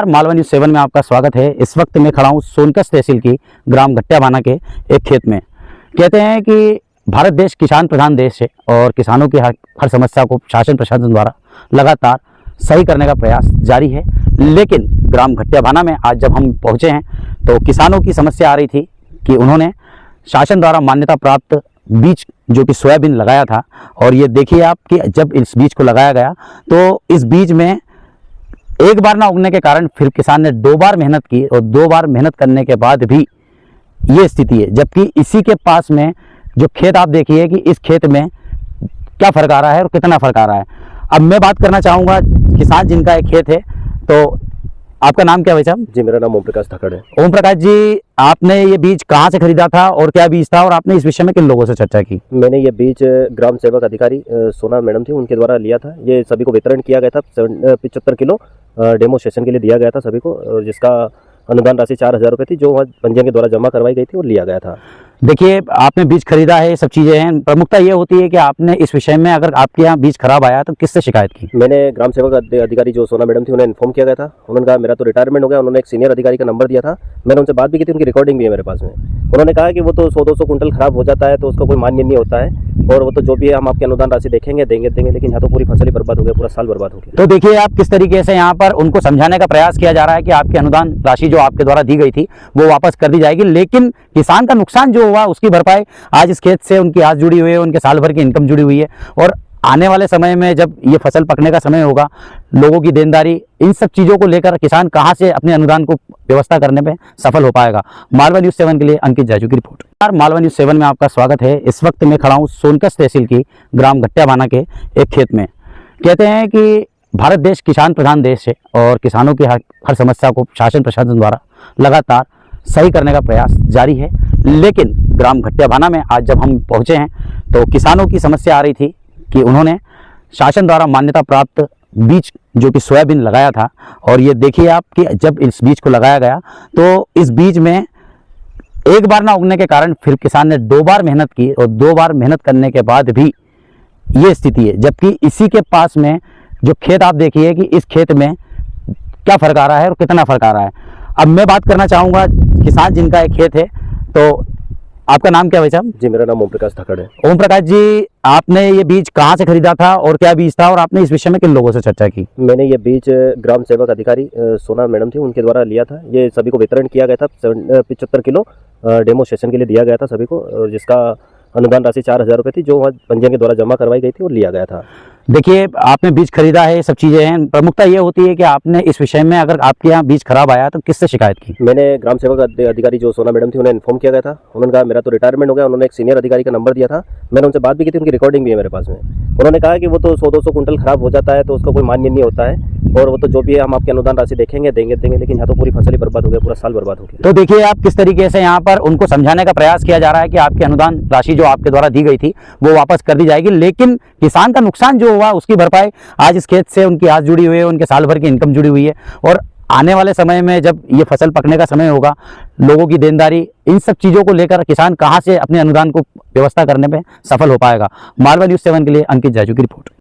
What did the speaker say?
Malwa news 7 में आपका स्वागत है। इस वक्त मैं खड़ा हूँ सोनकस तहसील की ग्राम घट्टियाभाना के एक खेत में। कहते हैं कि भारत देश किसान प्रधान देश है और किसानों की हर समस्या को शासन प्रशासन द्वारा लगातार सही करने का प्रयास जारी है। लेकिन ग्राम घट्टियाभाना में आज जब हम पहुँचे हैं तो किसानों की समस्या आ रही थी कि उन्होंने शासन द्वारा मान्यता प्राप्त बीज जो कि सोयाबीन लगाया था, और ये देखिए आप कि जब इस बीज को लगाया गया तो इस बीज में एक बार ना उगने के कारण फिर किसान ने 2 बार मेहनत की, और 2 बार मेहनत करने के बाद भी ये स्थिति है। जबकि इसी के पास में जो खेत आप देखिए कि इस खेत में क्या फ़र्क आ रहा है और कितना फ़र्क आ रहा है। अब मैं बात करना चाहूँगा किसान जिनका एक खेत है। तो आपका नाम क्या है भाई साहब? जी, मेरा नाम ओम प्रकाश धकड़ है। ओम प्रकाश जी, आपने ये बीज कहाँ से खरीदा था और क्या बीज था, और आपने इस विषय में किन लोगों से चर्चा की? मैंने ये बीज ग्राम सेवक अधिकारी सोना मैडम थी, उनके द्वारा लिया था। ये सभी को वितरण किया गया था। 75 किलो डेमो सेशन के लिए दिया गया था सभी को, और जिसका अनुदान राशि 4000 रुपये थी, जो वहाँ पंजीयन के द्वारा जमा करवाई गई थी और लिया गया था। देखिए, आपने बीज खरीदा है, ये सब चीज़ें हैं। प्रमुखता ये होती है कि आपने इस विषय में अगर आपके यहाँ बीज खराब आया तो किससे शिकायत की? मैंने ग्राम सेवक अधिकारी जो सोना मैडम थी उन्हें इन्फॉर्म किया गया था। उन्होंने कहा मेरा तो रिटायरमेंट हो गया। उन्होंने एक सीनियर अधिकारी का नंबर दिया था। मैंने उनसे बात भी की थी, उनकी रिकॉर्डिंग भी है मेरे पास में। उन्होंने कहा कि वो तो 100-200 कुंटल खराब हो जाता है तो उसका कोई मान्य नहीं होता है, और वो तो जो भी है हम आपके अनुदान राशि देंगे, लेकिन यहाँ तो पूरी फसल ही बर्बाद हो गया, पूरा साल बर्बाद हो गया। तो देखिए आप किस तरीके से यहाँ पर उनको समझाने का प्रयास किया जा रहा है कि आपकी अनुदान राशि जो आपके द्वारा दी गई थी वो वापस कर दी जाएगी, लेकिन किसान का नुकसान जो हुआ उसकी भरपाई आज इस खेत से उनकी आज जुड़ी हुई है, उनके साल भर की इनकम जुड़ी हुई है। और आने वाले समय में जब ये फसल पकने का समय होगा, लोगों की देनदारी, इन सब चीज़ों को लेकर किसान कहाँ से अपने अनुदान को व्यवस्था करने में सफल हो पाएगा। मालवा न्यूज़ 7 के लिए अंकित जाजू की रिपोर्ट। मालवा न्यूज़ 7 में आपका स्वागत है। इस वक्त मैं खड़ा हूँ सोनकस तहसील की ग्राम घट्टियाभाना के एक खेत में। कहते हैं कि भारत देश किसान प्रधान देश है और किसानों की हर समस्या को शासन प्रशासन द्वारा लगातार सही करने का प्रयास जारी है। लेकिन ग्राम घट्टियाभाना में आज जब हम पहुँचे हैं तो किसानों की समस्या आ रही थी कि उन्होंने शासन द्वारा मान्यता प्राप्त बीज जो कि सोयाबीन लगाया था, और ये देखिए आप कि जब इस बीज को लगाया गया तो इस बीज में एक बार ना उगने के कारण फिर किसान ने 2 बार मेहनत की, और 2 बार मेहनत करने के बाद भी ये स्थिति है। जबकि इसी के पास में जो खेत आप देखिए कि इस खेत में क्या फ़र्क आ रहा है और कितना फ़र्क आ रहा है। अब मैं बात करना चाहूँगा किसान जिनका एक खेत है। तो आपका नाम क्या है भाई साहब? जी, मेरा नाम ओम प्रकाश धकड़ है। ओम प्रकाश जी, आपने ये बीज कहाँ से खरीदा था और क्या बीज था, और आपने इस विषय में किन लोगों से चर्चा की? मैंने ये बीज ग्राम सेवक अधिकारी सोना मैडम थी, उनके द्वारा लिया था। ये सभी को वितरण किया गया था। 75 किलो डेमो सेशन के लिए दिया गया था सभी को, और जिसका अनुदान राशि 4000 रुपये थी, जो वहाँ पंजीयन के द्वारा जमा करवाई गई थी और लिया गया था। देखिए, आपने बीज खरीदा है, ये सब चीज़ें हैं। प्रमुखता ये होती है कि आपने इस विषय में अगर आपके यहाँ बीज खराब आया तो किससे शिकायत की? मैंने ग्राम सेवक अधिकारी जो सोना मैडम थी उन्हें इन्फॉर्म किया गया था। उन्होंने कहा मेरा तो रिटायरमेंट हो गया। उन्होंने एक सीनियर अधिकारी का नंबर दिया था। मैंने उनसे बात भी की थी, उनकी रिकॉर्डिंग भी है मेरे पास में। उन्होंने कहा कि वो तो 100-200 कुंटल खराब हो जाता है तो उसका कोई मान्य नहीं होता है, और वो तो जो भी है हम आपके अनुदान राशि देंगे, लेकिन यहाँ तो पूरी फसल ही बर्बाद हो गया, पूरा साल बर्बाद हो गया। तो देखिए आप किस तरीके से यहाँ पर उनको समझाने का प्रयास किया जा रहा है कि आपकी अनुदान राशि जो आपके द्वारा दी गई थी वो वापस कर दी जाएगी, लेकिन किसान का नुकसान जो हुआ उसकी भरपाई आज इस खेत से उनकी आज जुड़ी हुई है, उनके साल भर की इनकम जुड़ी हुई है। और आने वाले समय में जब ये फसल पकने का समय होगा, लोगों की देनदारी, इन सब चीज़ों को लेकर किसान कहाँ से अपने अनुदान को व्यवस्था करने में सफल हो पाएगा। मालवा न्यूज़ 7 के लिए अंकित जाजू की रिपोर्ट।